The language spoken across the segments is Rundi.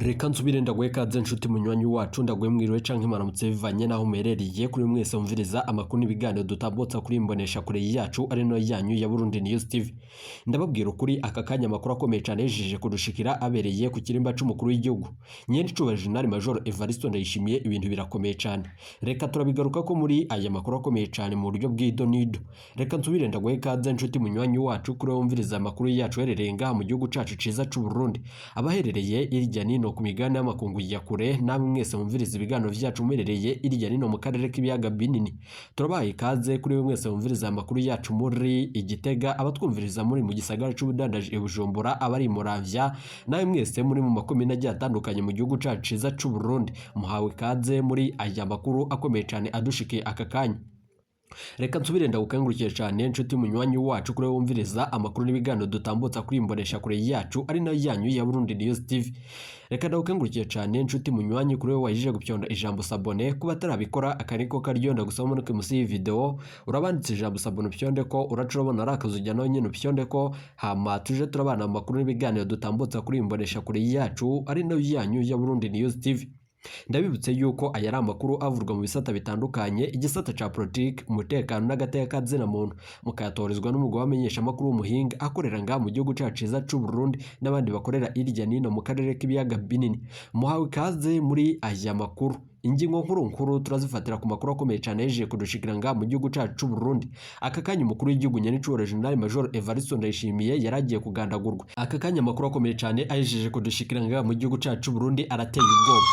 Reka nsubire ndaguhe kaze nshuti munywanyi wacu ndaguhe mwiriwe canke maramutse bivanye naho muherereye kuri mwese mviriza amakuru n'ibiganiro dutambutsa kuri imbonesha kure yacu ari no yanyu ya Burundi News TV. Ndababwira ukuri aka kanya makuru akomeye cyane yejeje kudushikira abereye ku kirimba c'umukuru w'igihugu. Nyene General Major Evariste Ndayishimiye ibintu birakomeye cyane. Reka turabigaruka ko muri aya makuru akomeye cyane mu buryo bw'idonido. Reka nsubire ndaguhe kaze nshuti munywanyi wacu kuri mviriza amakuru yacu herereye ngaha mu gihugu cacu ciza c'u Burundi. Abaherereye irya nino ku migana y'amakungu ya kure namwe mwese mumviriza ibiganiro vyacu muherereye irya nino mu karere k'ibiyaga binini. Turabaye ikaze kuri mwese mumviriza amakuru yacu muri Gitega, abatwumviriza muri mu gisagara c'ubudandaje Bujumbura, abari Muravya, nawe mwese muri mu makomine agiye atandukanye mu gihugu cacu ciza c'u Burundi. Muhawe ikaze muri aya makuru akomeye cyane adushikiye aka kanya. Reka nsubire ndagukangurukije cyane nshuti munywanyi wacu kuri wumviriza amakuru n'ibiganiro dutambutsa kuri imbonesha kure yacu ari nayo yanyu ya Burundi News TV. Reka ndagukangurukije cyane nshuti munywanyi kuri wajije gupyonda ijambo sabone kuba tarabikora akaniko karyo ndagusoma no musi iyi video urabanditse ijambo sabone pyonde ko uracurabona arakazujya no nyine pyonde ko hama tuje turabana amakuru n'ibiganiro dutambutsa kuri imbonesha kure yacu ari nayo yanyu ya Burundi News TV. Ndabibutse yuko aya ari amakuru avurwa mu bisata bitandukanye, igisata ca politique, umutekano n'agateka kazina muntu, mukayatorizwa n'umugabo wamenyesha amakuru w'umuhinga akorera ngaha mu gihugu cacu ciza c'u Burundi n'abandi bakorera irya nino mu karere k'ibiyaga binini. Muhawe ikaze muri aya makuru. Ingingo nkuru turazifatira ku makuru akomeye cyane yejeje kudushikira ngaha mu gihugu cacu c'u Burundi. Aka kanya umukuru w'igihugu nyene General Major Evariste Ndayishimiye yaragiye kugandagurwa. Aka kanya amakuru akomeye cyane ayejeje kudushikira ngaha mu gihugu cacu c'u Burundi arateye ubwoba.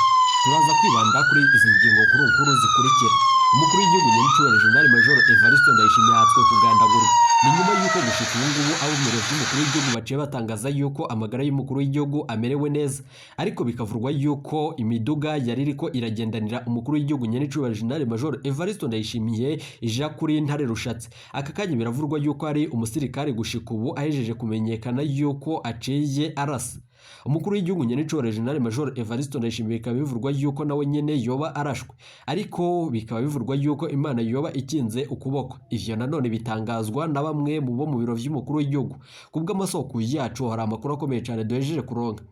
Turaza kwibanda kuri izi ngingo nkuru zikurikira. Umukuru w'igihugu nyene General Major Evariste Ndayishimiye yahatswe kugandagurwa. Ni nyuma y'uko gushika ubungubu abo mu biro by'umukuru w'igihugu baciye batangaza yuko amagara y'umukuru w'igihugu amerewe neza, ariko bikavurwa yuko imiduga yari iriko iragendanira umukuru w'igihugu nyene General Major Evariste Ndayishimiye ija kuri ntare rushatse. Aka kanya biravurwa yuko ari umusirikare gushika ubu ahejeje kumenyekana yuko aciye arasa. Umukuru w'igihugu nyene General Major Evariste Ndayishimiye bikaba bivurwa yuko nawe nyene yoba arashwe, ariko bikaba bivurwa yuko Imana yoba ikinze ukuboko. Ivyo nanone bitangazwa na bamwe mu bo mu biro vy'umukuru w'igihugu. Kubw'amasoko yacu hari amakuru akomeye cyane duhejeje kuronka.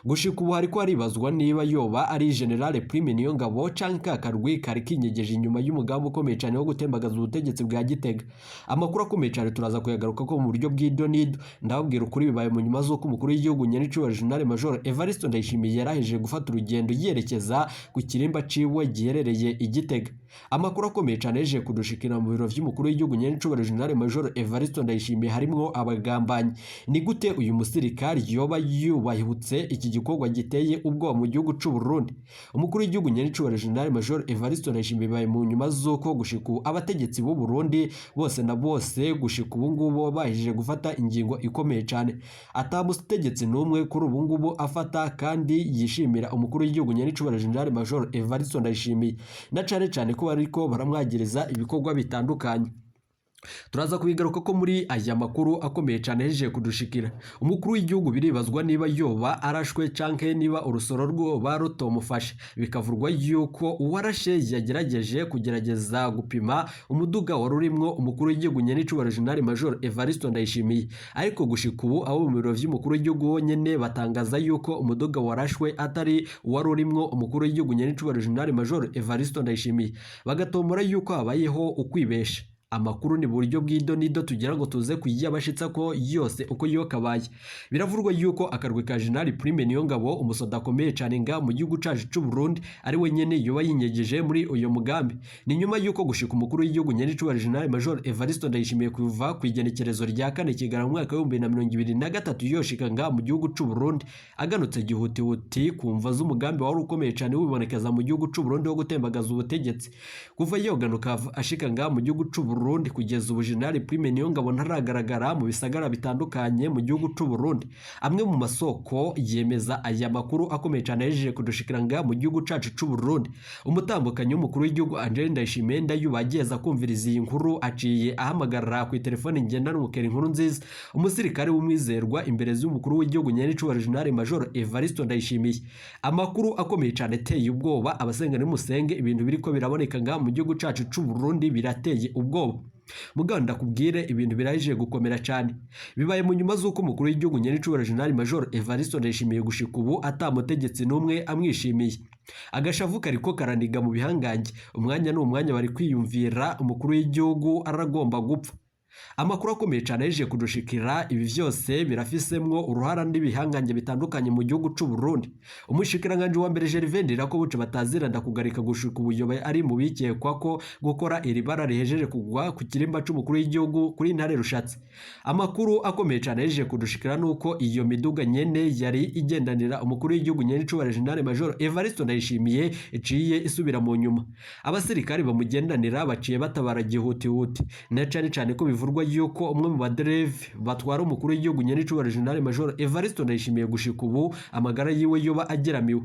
Gushika ubu hariko haribazwa niba yoba ari General Prime Niyongabo canke akarwi kari kinyegeje inyuma y'umugambi ukomeye cyane wo gutembagaza ubutegetsi bwa Gitega. Amakuru akomeye cyane turaza kuyagaruka ko mu buryo bw'idonido. Ndababwira ukuri bibaye mu nyuma z'uko umukuru w'igihugu nyene General Major Evariste Ndayishimiye yarahejeje gufata urugendo yerekeza ku kirimba ciwe giherereye i Gitega. Amakuru akomeye cyane yejeje kudushikira mu biro vy'umukuru w'igihugu nyene General Major Evariste Ndayishimiye harimwo abagambanyi. Ni gute uyu musirikari yoba yubahutse iki gikorwa giteye ubwoba mu gihugu c'u Burundi? Umukuru w'igihugu nyene General Major Evariste Ndayishimiye baye mu nyuma z'uko gushika abategetsi b'u Burundi bose na bose gushika ubu ngubu bahije gufata ingingo ikomeye cyane. Atamutegetsi n'umwe kuri ubu ngubu afata kandi yishimira umukuru w'igihugu nyene General Major Evariste Ndayishimiye, na cyane ko bariko baramwagiriza ibikorwa bitandukanye. Turaza kubigaruka ko muri aya makuru akomeye cyane yejeje kudushikira. Umukuru w'igihugu biribazwa niba yoba arashwe canke niba urusoro rwoba rutomufashe. Bikavurwa yuko uwarashe yagerageje kugerageza gupima umuduga wari urimwo umukuru w'igihugu nyene General Major Evariste Ndayishimiye, ariko gushika ubu abo mu biro vy'umukuru w'igihugu nyene batangaza yuko umuduga warashwe atari wari urimwo umukuru w'igihugu nyene General Major Evariste Ndayishimiye, bagatomora yuko habayeho ukwibesha. Amakuru ni buryo bw'idonido tugira ngo tuze kuyabashitsa ko yose uko yokabaye. Biravurwa yuko akarwe ka General Prime Niyongabo umusoda akomeye cyane nga mu gihugu cacu c'u Burundi ari we nyene yoba yinyegeje muri uyo mugambi. Ni nyuma yuko gushika umukuru w'igihugu nyene General Major Evariste Ndayishimiye kuva ku igenekerezo rya kane kigara mu mwaka wa 2023 yoshika nga mu gihugu c'u Burundi aganutse gihutihuti kumva z'umugambi wari ukomeye cyane wibonekeza mu gihugu c'u Burundi wo gutembagaza ubutegetsi. Kuva yoganuka ashika nga mu gihugu c'u Burundi kugeza ubu General Prime Niyongabo ntaragaragara mu bisagara bitandukanye mu gihugu c'u Burundi. Amwe mu masoko yemeza aya makuru akomeye cyane yejeje kudushikira nga mu gihugu cacu c'u Burundi. Umutambukanyi w'umukuru w'igihugu Angel Ndayishimiye ndayubageza kumviriza iyi nkuru aciye ahamagarira ku telefone ngendanwa n'umukeri nkuru nziza umusirikare w'umwizerwa imbere y'umukuru w'igihugu nyene General Major Evariste Ndayishimiye. Amakuru akomeye cyane teye ubwoba abasenga n'umusenge ibintu biriko biraboneka nga mu gihugu cacu c'u Burundi birateye ubwoba. ubwoba. Mugabo ndakubwire ibintu birahije gukomera cyane. Bibaye mu nyuma z'uko umukuru w'igihugu nyenicubahiro General Major Evariste Ararashwe gushika ubu atamutegetsi n'umwe amwishimiye. Agashavu kariko karaniga mu bihangange, umwanya n'umwanya bari kwiyumvira umukuru w'igihugu aragomba gupfa. Amakuru akomeye cyane yaje kudushikira, ibi vyose birafisemwo uruhara n'ibihangange bitandukanye mu gihugu c'u Burundi. Umushikiranganje wa mbere Gervais ko buce bataziranda kugarika gushika ubuyobe ari mu bikekwa ko gukora iri bara rihejeje kugwa ku kirimba c'umukuru w'igihugu kuri Ntare Rushatsi. Amakuru akomeye cyane yaje kudushikira nuko iyo miduga nyene yari igendanira umukuru w'igihugu nyenicubahiro General Major Evariste Ararashwe iciye isubira mu nyuma. Abasirikari bamugendanira baciye batabara gihutihuti, na cyane ko bivurwa yuko umwe mu badereve batwara umukuru w'igihugu nyenicubahiro General Major Evariste Ararashwe gushika ubu amagara yiwe yoba ageramiwe.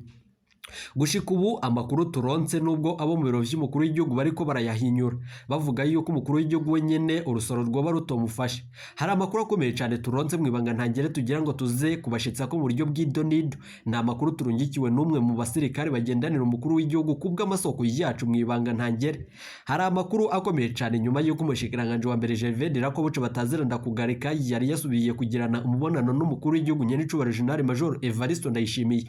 Gushika ubu amakuru turonse nubwo abo mu biro vy'umukuru w'igihugu bariko barayahinyura bavuga yuko umukuru w'igihugu wenyene urusoro rwoba rutomufashe. Hari amakuru akomeye cyane turonse mwibanga ntangere tugira ngo tuze kubashitsa ko mu buryo bw'idonido. Nta makuru turungikiwe n'umwe mu basirikare bagendanira umukuru w'igihugu kubwa amasoko yacu mwibanga ntangere. Hari amakuru akomeye cyane nyuma yuko umushikiranganje wa mbere Gervais ko buce bataziranda kugarika yari yasubiye kugirana umubonano n'umukuru w'igihugu nyenicubahiro General Major Evariste Ararashwe.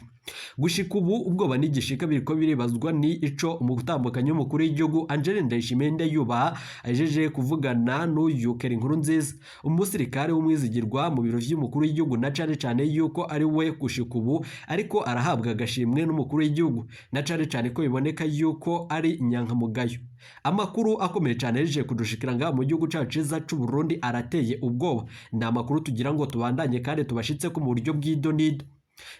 Gushika ubu ubwoba n'igishika biriko biribazwa ni ico umutambukanye w'umukuru w'igihugu Angel Ndayishimiye yubaha ajeje kuvugana n'uyu Keri Nkurunziza, umusirikare w'umwizigirwa mu biro vy'umukuru w'igihugu, na cane yuko ari we gushika ubu ariko arahabwa agashimwe n'umukuru w'igihugu, na cane ko biboneka yuko ari inyankamugayo. Amakuru akomeye cyane yaje kudushikira nga mu gihugu cacu ciza c'u Burundi arateye ubwoba. Ni amakuru tugira ngo tubandanye kandi tubashitse ko mu buryo bw'idonido.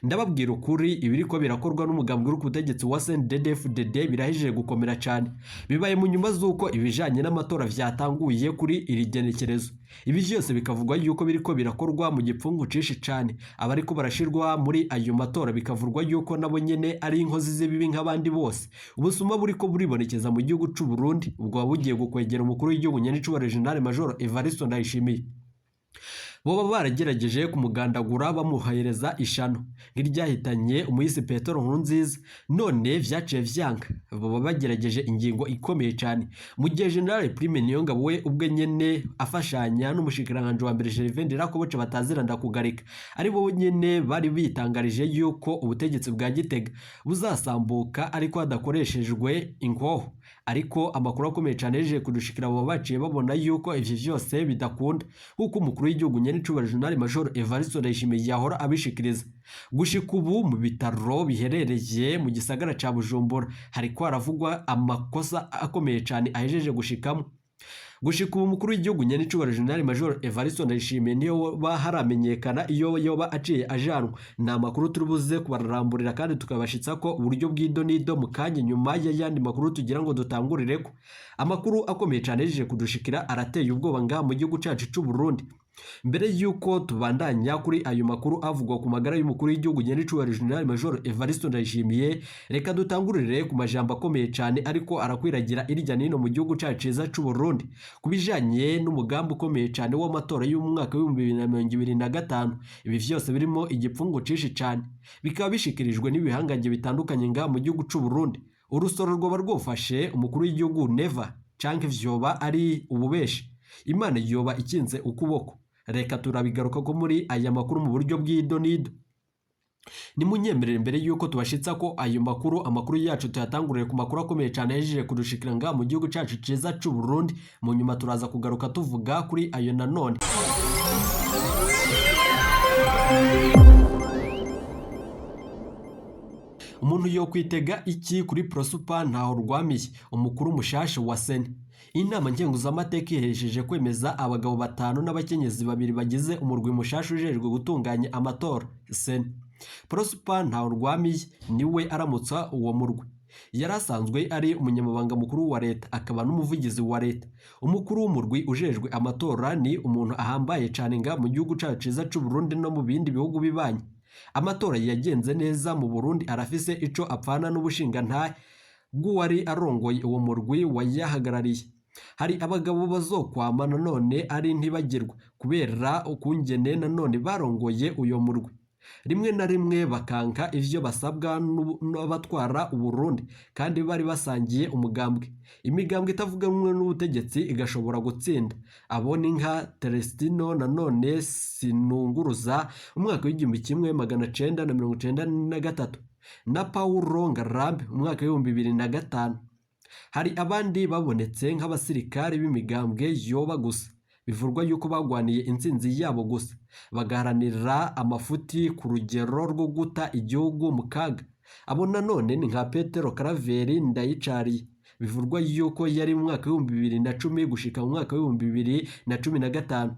Ndababwira ukuri ibiriko birakorwa n'umugambwe w'ubutegetsi wa CNDD-FDD birahije gukomera cyane. Bibaye mu nyuma z'uko ibijanye n'amatora vyatanguye kuri iri genekerezo. Ibi vyose bikavugwa yuko biriko birakorwa mu gipfungu cishi cyane. Abariko barashirwa muri ayo matora bikavurwa yuko nabo nyene ari inkozi z'ibibi nk'abandi bose. Ubusuma buriko buribonekeza mu gihugu c'u Burundi ubwo bugiye gukwegera umukuru w'igihugu nyenicubahiro General Major Evariste Ararashwe. Boba baragerageje kumugandagura bamuhayereza ishano nk'iryahitanye umuyisi Petero Nkurunziza, none vyaciye vyanga. Boba bagerageje ingingo ikomeye cyane mu gihe General Prime Niyongabo we ubwe nyene afashanya n'umushikiranganje wa mbere Gervais ko buce bataziranda kugarika ari bo nyene bari bitangarije yuko ubutegetsi bwa Gitega buzasambuka ariko hadakoreshejwe inkoho. Ariko amakuru akomeye cyane yaje kudushikira abo baciye babona yuko ivyo vyose bidakunda kuko umukuru w'igihugu nyenicubahiro General Major Evariste Ararashwe yahora abishikiriza. Gushika ubu mu bitaro biherereye mu gisagara ca Bujumbura hariko haravugwa amakosa akomeye cyane ahejeje gushikamo. Gushika ubu umukuru w'igihugu nyenicubahiro General Major Evariste Ararashwe niyo baharamenyekana iyo yoba aciye ajanwa. Ni amakuru turubuze kubararamburira kandi tukabashitsa ko uburyo bw'idonido mu kanya nyuma y'ayandi makuru tugira ngo dutangurireko. Amakuru akomeye cyane yaje kudushikira arateye ubwoba nga mu gihugu cacu c'u Burundi. Mbere yuko tubandanya kuri ayo makuru avugwa ku magara y'umukuru w'igihugu nyenicubahiro General Major Evariste Ararashwe, reka dutangurire ku majambo akomeye cyane ariko arakwiragira irya nino mu gihugu cacu ciza c'u Burundi kubijanye n'umugambi ukomeye cyane w'amatora y'umwaka wa 2025. Ibi vyose birimo igipfungu cishi cyane bikaba bishikirijwe n'ibihangange bitandukanye nga mu gihugu c'u Burundi. Urusoro rwoba rwofashe umukuru w'igihugu neva canke vyoba ari ububeshi, Imana yoba ikinze ukuboko. Reka turabigaruka ko muri aya makuru mu buryo bw'idonido. Ni munyemerere mbere yuko tubashitsa ko ayo amakuru yacu tuyatangurire ku makuru akomeye cyane yaje kudushikira nga mu gihugu cacu ciza c'u Burundi. Mu nyuma turaza kugaruka tuvuga kuri ayo nanone. Umuntu yo kwitega iki kuri Prosper ntaho rwamiye umukuru mushasha wa Seni. Inama ngenguzamateka ihejeje kwemeza abagabo 5 n'abakenyezi 2 bagize umurwi mushasha ujejwe gutunganya amatora Seni. Prosper ntaho rwamiye niwe aramutsa uwo murwi. Yarasanzwe ari umunyamabanga mukuru wa leta akaba n'umuvugizi wa leta. Umukuru w'umurwi ujejwe amatora ni umuntu ahambaye cyane nga mu gihugu cacu ciza c'u Burundi no mu bindi bihugu bibanye. Amatora yagenze neza mu Burundi arafise ico apfana n'ubushinga ntahe bw'uwari arongoye uwo murwi wayahagarariye. Hari abagabo bazokwama nanone ari ntibagirwa kubera ukungene nanone barongoye uyo murwi. rimwe na rimwe bakanka ivyo basabwa n'abatwara Uburundi kandi bari basangiye umugambwe. Imigambwe itavuga rumwe n'ubutegetsi igashobora gutsinda. Abo ni nka Celestino nanone Sinunguruza umwaka w'1993 na Paulo Ngarambe umwaka w'2005. Hari abandi babonetse nk'abasirikare b'imigambwe yoba gusa, bivurwa yuko bagwaniye intsinzi yabo gusa, bagaharanira amafuti ku rugero rwo guta igihugu mu kaga. Abo nanone ni nka Petero Karaveri Ndayicariye, bivurwa yuko yari mu mwaka w'2010 gushika mu mwaka w'2015,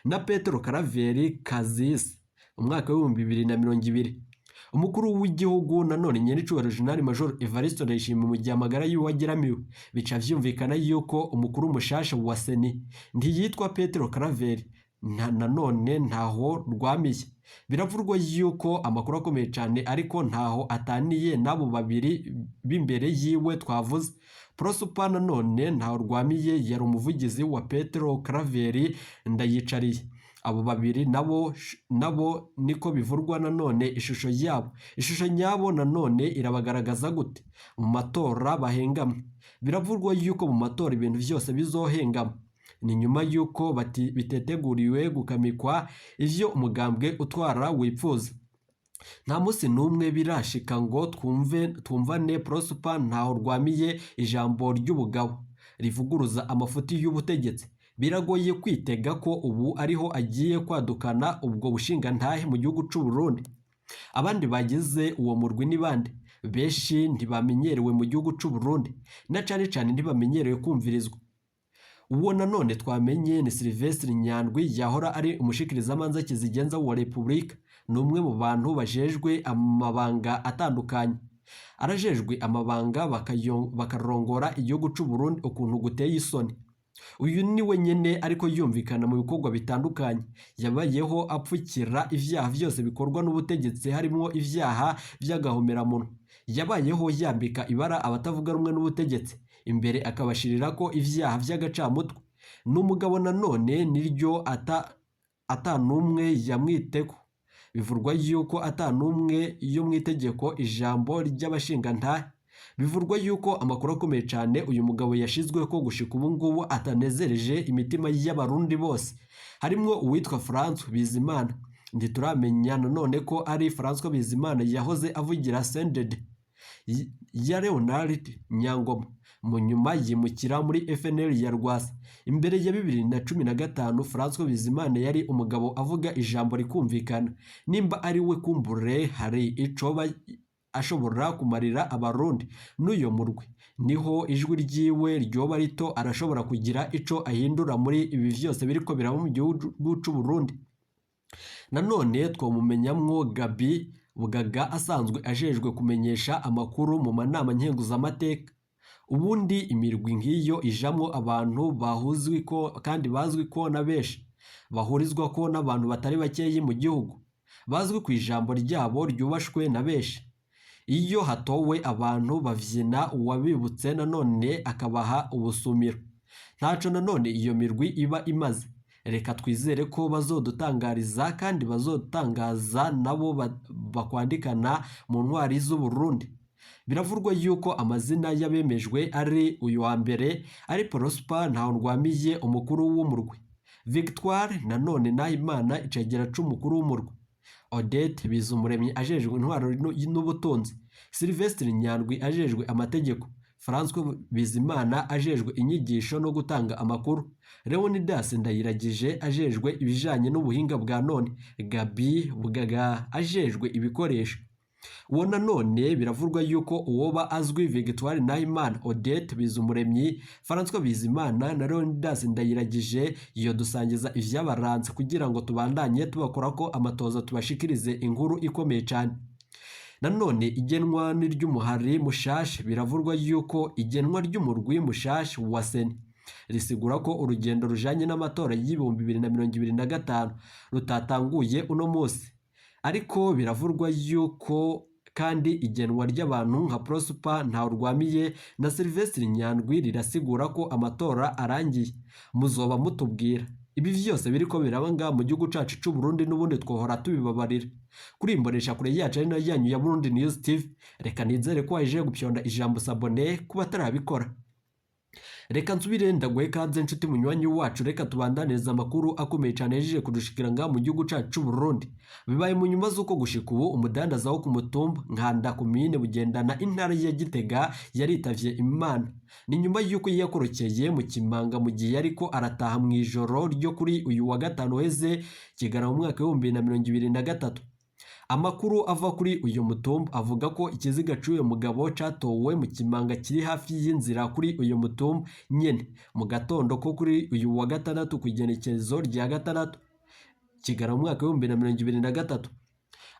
na Petero Karaveri Kazisi umwaka w'2020. Umukuru w'igihugu nanone Nyenicubahiro General Major Evariste Ararashwe mu gihe amagara yiwe ageramiwe, bica vyumvikana yuko umukuru mushasha wa Seni ntiyitwa Petero Karaveri, nanone ntaho rwamiye. Biravurwa yuko amakuru akomeye cyane ariko ntaho ataniye nabo babiri b'imbere yiwe twavuze. Prosper nanone ntaho rwamiye, yari umuvugizi wa Petero Karaveri Ndayicariye. Abo babiri nabo niko bivurwa nanone ishusho nyabo nanone irabagaragaza gute mu matora bahengamye. Biravurwa yuko mu matora ibintu byose bizohengama, ni nyuma yuko biteteguriwe gukamikwa ivyo umugambwe utwara wipfuza. Nta musi numwe birashika ngo twumvane Prosper ntaho rwamiye ijambo ry'ubugabo rivuguruza amafuti y'ubutegetsi. Biragoye kwitega ko ubu ariho agiye kwadukana ubwo bushinga ntahe mu gihugu c'u Burundi. Abandi bagize uwo murwi ni bande? Beshi ntibamenyerewe mu gihugu c'u Burundi, na cane ntibamenyerewe kumvirizwa. Uwo nanone twamenye ni Sylvestre Nyandwi, yahora ari umushikirizamanza kizigenza wa Republika, n'umwe mu bantu bajejwe amabanga atandukanye. Arajejwe amabanga bakarongora igihugu c'u Burundi ukuntu guteye isoni. Uyu ni wenyene ariko yumvikana mu bikorwa bitandukanye. Yabayeho apfukira ivyaha vyose bikorwa n'ubutegetsi, harimo ivyaha vy'agahomeramunwa. Yabayeho yambika ibara abatavuga rumwe n'ubutegetsi, imbere akabashirira ko ivyaha vy'agacamutwe. N'umugabo nanone niryo atanumwe yamwiteko. Bivurwa yuko atanumwe yo mwitegeko ijambo ry'abashingantahe. Bivurwa yuko amakuru akomeye cyane uyu mugabo yashizwe ko gushika ubu ngubu atanezereje imitima y'abarundi bose, harimo uwitwa François Bizimana. Ntituramenya nanone ko ari François Bizimana yahoze avugira CNDD ya Leonard Nyangoma, mu nyuma yimukira muri FNL ya Rwasa. Imbere ya 2015 François Bizimana yari umugabo avuga ijambo rikumvikana. Nimba ari we kumbure hari icoba ashobora kumarira abarundi n'uyo murwi, niho ijwi ryiwe ryoba rito arashobora kugira ico ahindura muri ibi vyose biriko biraba mu gihugu c'u Burundi. Nanone twomumenyamwo Gabi Bugaga asanzwe ajejwe kumenyesha amakuru mu manama nkenguzamateka. Ubundi imirwi nk'iyo ijamwo abantu bahuzwi ko kandi bazwi ko na benshi, bahurizwa ko n'abantu batari bakeyi mu gihugu, bazwi ku ijambo ryabo ryubashwe na benshi. Iyo hatowe abantu bavyina uwabibutse nanone akabaha ubusumiro, ntaco nanone iyo mirwi iba imaze. Reka twizere ko bazodutangariza kandi bazotangaza nabo bakwandikana mu ntwari z'u Burundi. Biravurwa yuko amazina y'abemejwe ari uyu wa mbere ari Prosper Ntahondwamiye umukuru w'umurwi, Victoire nanone Nahimana icegera c'umukuru w'umurwi, Odette Bizumuremyi ajejwe intwaro n'ubutunzi, Sylvestre Nyandwi ajejwe amategeko, François Bizimana ajejwe inyigisho no gutanga amakuru, Leonidas Ndayiragije ajejwe ibijanye n'ubuhinga bwa none, Gabi Bugaga ajejwe ibikoresho. Uwo nanone biravurwa yuko uwoba azwi Victoire Nahimana, Odette Bizumuremyi, François Bizimana na Leonidas Ndayiragije iyo dusangiza ivyabaranze kugira ngo tubandanye tubakora ko amatoza tubashikirize inkuru ikomeye cyane. Nanone igenwa n'iry'umuhari mushasha, biravurwa yuko igenwa ry'umurwi mushasha wa Seni risigura ko urugendo rujanye n'amatora y'2025 rutatanguye uno munsi, ariko biravurwa yuko kandi igenwa ry'abantu nka Prosper Ntahondwamiye na Sylvestre Nyandwi rirasigura ko amatora arangiye. Muzoba mutubwira Ibi vyose biriko biraba mu gihugu cacu c'u Burundi n'ubundi twohora tubibabarira. Kuri imbonesha kure yacu ari nayo yanyu ya Burundi News TV, reka nizere ko waje gupyonda ijambo sabone kuba tarabikora. Reka nsubire ndaguhe kaze nshuti munywanyi wacu, reka tubandaniriza amakuru akomeye cyane yejeje kudushikira mu gihugu cacu c'u Burundi. Bibaye mu nyuma z'uko gushika ubu umudandaza wo ku mutumba Nkanda komine Bugendana intara ya Gitega yaritavye Imana. Ni nyuma y'uko yakorokeye mu kimanga mu gihe ariko arataha mu ijoro ryo kuri uyu wa gatanu heze kigara mu mwaka wa 2023. Amakuru ava kuri uyu mutumba avuga ko ikiziga c'uyu mugabo catowe mu kimanga kiri hafi y'inzira kuri uyu mutumba nyene mu gatondo ko kuri uyu wa gatandatu ku igenekerezo rya gatandatu kigara mu mwaka wa 2023.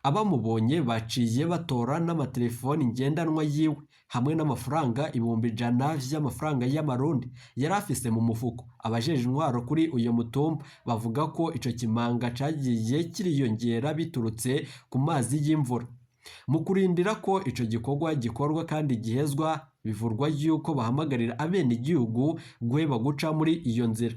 Abamubonye baciye batora n'amatelefoni ngendanwa yiwe hamwe n'amafaranga 100 vy'amafaranga y'amarundi yari afise mu mufuko. Abajeje intwaro kuri uyu mutumba bavuga ko ico kimanga cagiye kiriyongera biturutse ku mazi y'imvura. Mu kurindira ko ico gikorwa kandi gihezwa, bivurwa yuko bahamagarira abene igihugu guheba guca muri iyo nzira.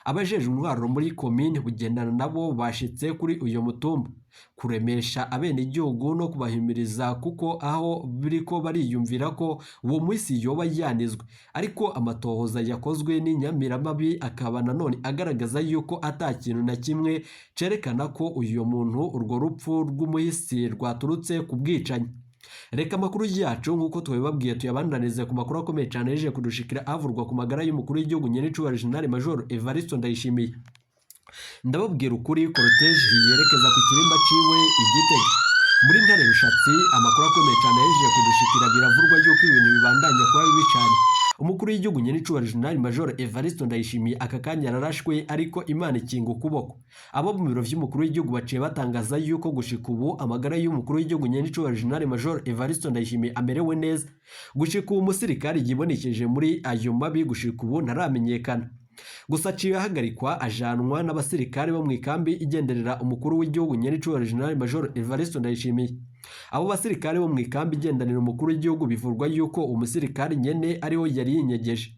Abajeje intwaro muri komine Bugendana nabo bashitse kuri uyu mutumba kuremesha abene igihugu no kubahimiriza, kuko aho biriko bariyumvira ko uwo mwisi yoba yanizwe, ariko amatohoza yakozwe n'inyamiramabi akaba nanone agaragaza yuko ata kintu na kimwe cerekana ko uyu muntu urwo rupfu rw'umuhisi rwaturutse ku bwicanyi. Reka amakuru yacu nk'uko twabibabwiye tuyabandanize ku makuru akomeye cyane yeje kudushikira avurwa ku magara y'umukuru w'igihugu nyenicubahiro General Major Evariste Ndayishimiye. Ndababwira ukuri, cortege yerekeza ku kirimba ciwe Giteg muri ntare rushatsi. Amakuru akomeye cyane yeje kudushikira biravurwa yuko ibintu bibandanya kuba bibi cyane. Umukuru w'igihugu nyenicubahiro General Major Evariste Ndayishimiye aka kanya ararashwe, ariko Imana ikinga ukuboko. Abo mu biro vy'umukuru w'igihugu baciye batangaza yuko gushika ubu amagara y'umukuru w'igihugu nyenicubahiro General Major Evariste Ndayishimiye amerewe neza. Gushika ubu umusirikari yibonekeje muri ayo mabi gushika ubu ntaramenyekana. Gusa aciye ahagarikwa ajanwa n'abasirikare bo mu ikambi igenderera umukuru w'igihugu nyenicubahiro General Major Evariste Ndayishimiye. Abo basirikare bo mu ikambi igendanira umukuru w'igihugu bivurwa yuko umusirikare nyene ariho yari yinyegeje.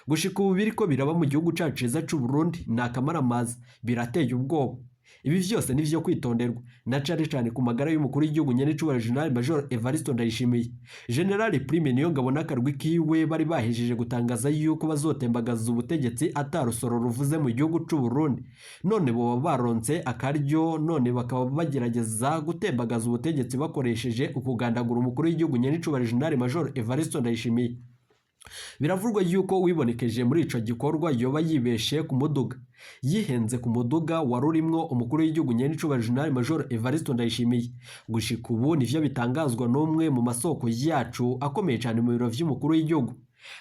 Gushika ubu biriko biraba mu gihugu cacu ciza c'u Burundi ni akamaramaza, birateye ubwoba. Ibi vyose nivyo kwitonderwa na cane cane ku magara y'umukuru w'igihugu nyenicubahiro General Major Evariste Ndayishimiye. General Prime niyo ngabo n'akarwi kiwe bari bahejeje gutangaza yuko bazotembagaza ubutegetsi atarusoro ruvuze mu gihugu c'u Burundi. None bo baronse akaryo, none bakaba bagerageza gutembagaza ubutegetsi bakoresheje ukugandagura umukuru w'igihugu nyenicubahiro General Major Evariste Ndayishimiye. Biravurwa yuko wibonekeje muri ico gikorwa yoba yibeshe ku muduga, yihenze ku muduga warurimwo umukuru w'igihugu nyenicubahiro General Major Evariste Ndayishimiye. Gushika ubu nivyo bitangazwa n'umwe mu masoko yacu akomeye cyane mu biro vy'umukuru w'igihugu.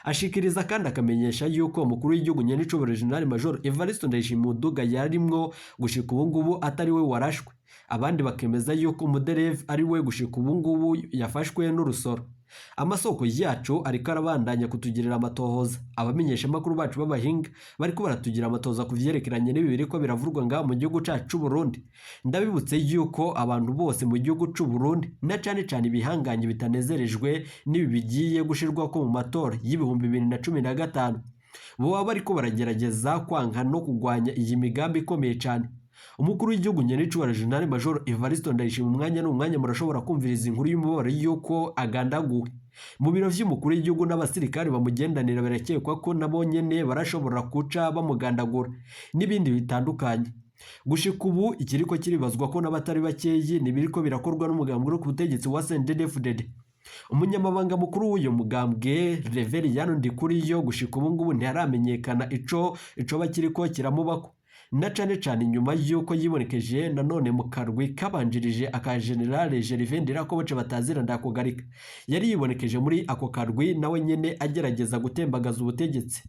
Ashikiriza kandi akamenyesha yuko umukuru w'igihugu nyenicubahiro General Major Evariste Ndayishimiye umuduga yarimwo gushika ubu ngubu atari we warashwe. Abandi bakemeza yuko umudereve ari we gushika ubu ngubu yafashwe n'urusoro. Amasoko yacu ariko arabandanya kutugirira amatohoza. Abamenyesha makuru bacu b'abahinga bariko baratugira amatohoza ku vyerekeranye n'ibi biriko biravurwa ngaho mu gihugu cacu c'u Burundi. Ndabibutse yuko abantu bose mu gihugu c'u Burundi na cane cane ibihanganye bitanezerejwe n'ibi bigiye gushirwa ko mu matora y'ibihumbi 2015 bo bariko baragerageza kwanka no kugwanya iyi migambi ikomeye cyane. Umukuru w'igihugu nyenicubahiro General Major Evariste Ndayishimiye umwanya n'umwanya murashobora kumviriza inkuru y'umubabaro yuko agandaguwe. Mu biro vy'umukuru w'igihugu n'abasirikare bamugendanira barakekwa ko nabo nyene barashobora kuca bamugandagura n'ibindi bitandukanye. Gushika ubu ikiriko kiribazwa ko n'abatari bakeyi nibiriko birakorwa n'umugambwe ku butegetsi wa CNDD-FDD. Umunyamabanga mukuru w'uyo mugambwe Reverien Ndikuriyo gushika ubu ngubu ntiharamenyekana ico bakiriko kiramubako. Na cane cane nyuma yuko yibonekeje nanone mu karwi kabanjirije aka General Gervais Ndirakoboce batazira ndakogarika. Yari yibonekeje muri ako karwi nawe nyene agerageza gutembagaza ubutegetsi.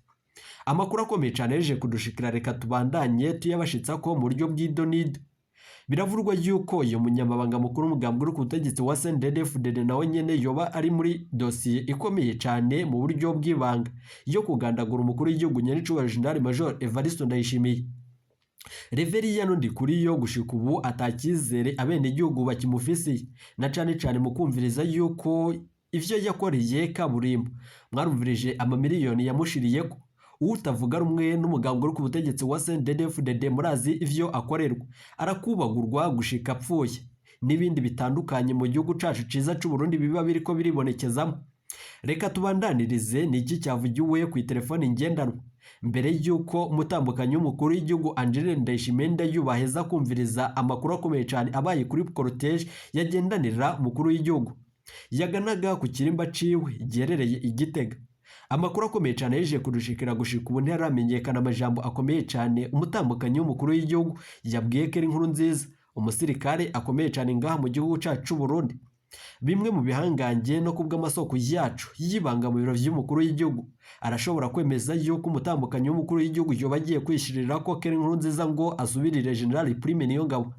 Amakuru akomeye cyane yeje kudushikira, reka tubandanye tuyabashitsa ko mu buryo bw'idonido. Biravurwa yuko uyo munyamabanga mukuru umugambwe ku butegetsi wa CNDD-FDD nawe nyene yoba ari muri dossier ikomeye cyane mu buryo bw'ibanga yo kugandagura umukuru w'igihugu nyenicubahiro General Major Evariste Ndayishimiye. Reverien Ndikuriyo gushika ubu atakizere abene igihugu bakimufisiye na cane cane mu kumviriza yuko ivyo yakoreye kaburimbo. Mwarumvirije amamiliyoni yamushiriyeko. utavuga rumwe n'umugambwe uri ku butegetsi wa CNDD-FDD murazi ivyo akorerwa, arakubagurwa gushika apfuye n'ibindi bitandukanye mu gihugu cacu ciza c'u Burundi biba biriko biribonekezamo. Reka tubandanirize niki cyavugiwe ku telefone ngendanwa mbere yuko umutambukanyi w'umukuru w'igihugu Angeline Ndayishimiye yubaheza kumviriza amakuru akomeye cyane abaye kuri cortege yagendanira umukuru w'igihugu yaganaga ku kirimba ciwe giherereye i Gitega. Amakuru akomeye cyane yeje kudushikira gushika ubu ntaramenyekana amajambo akomeye cyane umutambukanyi w'umukuru w'igihugu yabwiye ko ari inkuru nziza umusirikare akomeye cyane ngaha mu gihugu cacu c'u Burundi. Bimwe mu bihangange no kubw'amasoko yacu yibanga mu biro vy'umukuru w'igihugu arashobora kwemeza yuko umutambukanyi w'umukuru w'igihugu yoba agiye kwishirira ko Keri Nkuru nziza ngo asubirire General Prime Niyongabo.